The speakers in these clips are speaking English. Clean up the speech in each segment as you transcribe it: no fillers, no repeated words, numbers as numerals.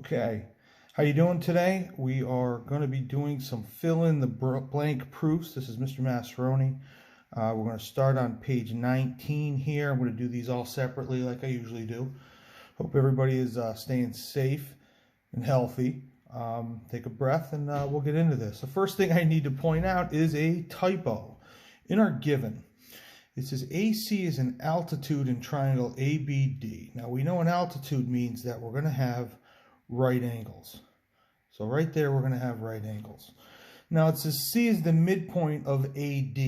Okay, how you doing today? We are going to be doing some fill in the blank proofs. This is Mr. Masseroni. We're going to start on page 19 here. I'm going to do these all separately like I usually do. Hope everybody is staying safe and healthy. Take a breath and we'll get into this. The first thing I need to point out is a typo in our given. It says AC is an altitude in triangle ABD. Now we know an altitude means that we're going to have right angles. So right there we're going to have right angles. Now it says C is the midpoint of AD.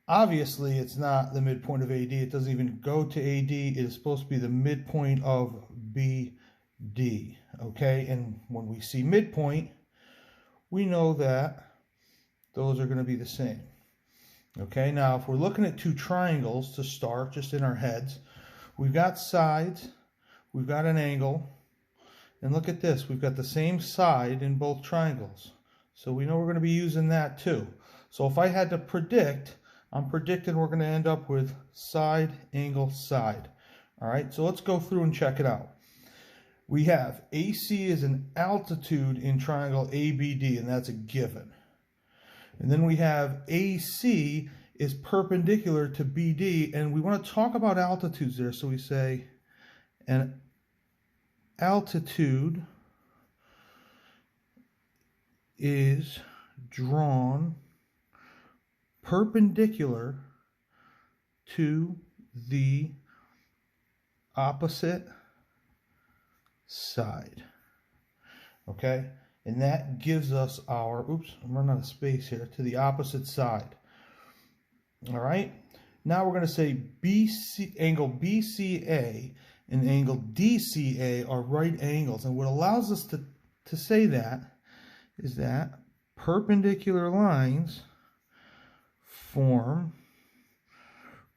Obviously it's not the midpoint of AD. It doesn't even go to AD. It is supposed to be the midpoint of BD. Okay, and when we see midpoint, we know that those are going to be the same. Okay, now if we're looking at two triangles to start, just in our heads, we've got sides, we've got an angle, and look at this, we've got the same side in both triangles. So we know we're going to be using that too. So if I had to predict, I'm predicting we're going to end up with side, angle, side. All right, so let's go through and check it out. We have AC is an altitude in triangle ABD, and that's a given. And then we have AC is perpendicular to BD, and we want to talk about altitudes there. So we say an altitude is drawn perpendicular to the opposite side. Okay? And that gives us our, oops, I'm running out of space here, to the opposite side. All right? Now we're going to say angle BCA and angle DCA are right angles. And what allows us to say that is that perpendicular lines form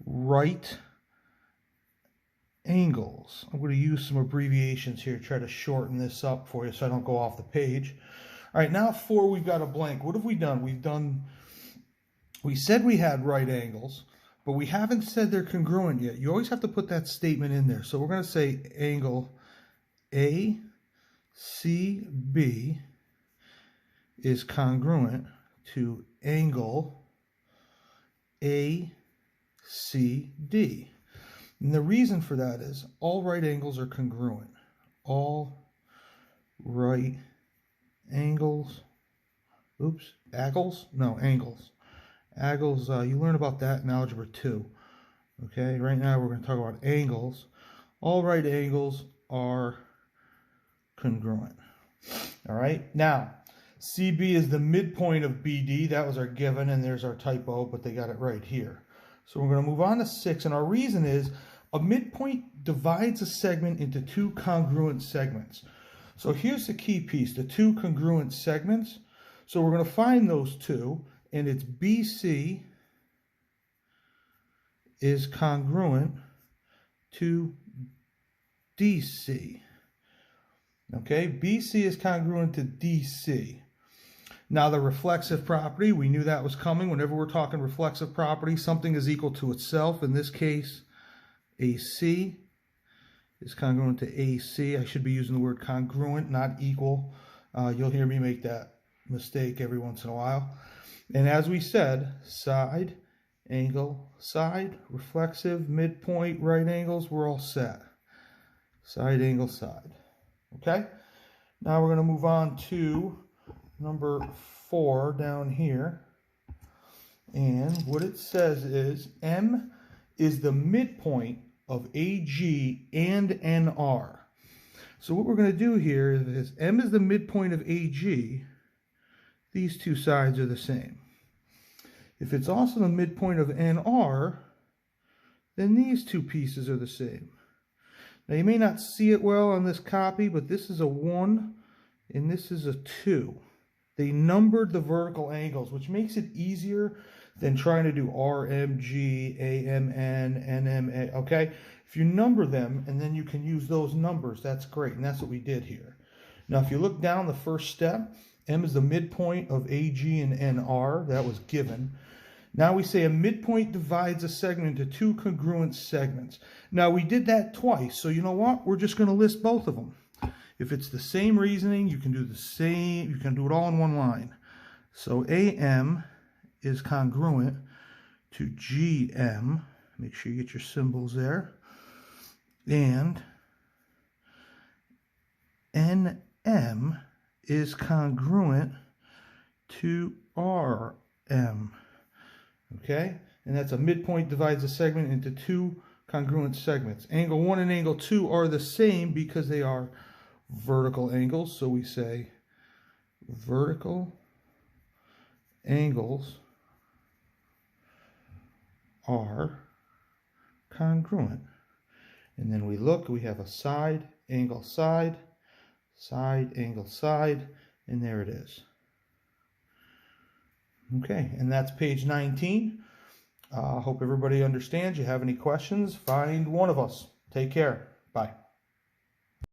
right angles. I'm going to use some abbreviations here to try to shorten this up for you so I don't go off the page. All right, now we've got a blank. What have we done? We said we had right angles, but we haven't said they're congruent yet. You always have to put that statement in there. So we're going to say angle ACB is congruent to angle ACD. And the reason for that is all right angles are congruent. All right angles, angles? No, angles. Angles, you learn about that in Algebra 2. Okay, right now we're going to talk about angles. All right angles are congruent. All right, now CB is the midpoint of BD. That was our given, and there's our typo, but they got it right here. So we're going to move on to 6, and our reason is a midpoint divides a segment into two congruent segments. So here's the key piece, the two congruent segments. So we're going to find those two, and it's BC is congruent to DC. Okay, BC is congruent to DC. Now the reflexive property, we knew that was coming. Whenever we're talking reflexive property, something is equal to itself. In this case, AC is congruent to AC. I should be using the word congruent, not equal. You'll hear me make that mistake every once in a while. And as we said, side, angle, side, reflexive, midpoint, right angles, we're all set. Side, angle, side. Okay? Now we're going to move on to number 4 down here. And what it says is M is the midpoint of AG and NR. So what we're going to do here is M is the midpoint of AG. These two sides are the same. If it's also the midpoint of NR, then these two pieces are the same. Now you may not see it well on this copy, but this is a 1 and this is a 2. They numbered the vertical angles, which makes it easier than trying to do RMG, AMN, NMA, okay? If you number them and then you can use those numbers, that's great, and that's what we did here. Now if you look down the first step, M is the midpoint of AG and NR, that was given. Now we say a midpoint divides a segment into two congruent segments. Now we did that twice, so you know what? We're just going to list both of them. If it's the same reasoning, you can do the same, you can do it all in one line. So AM is congruent to GM. Make sure you get your symbols there. And NM is congruent to RM. Okay? And that's a midpoint divides a segment into two congruent segments. Angle 1 and angle 2 are the same because they are vertical angles. So we say vertical angles are congruent. And then we look, we have a side, angle, side, side, angle, side, and there it is. Okay, and that's page 19. Hope everybody understands. You have any questions, find one of us. Take care. Bye.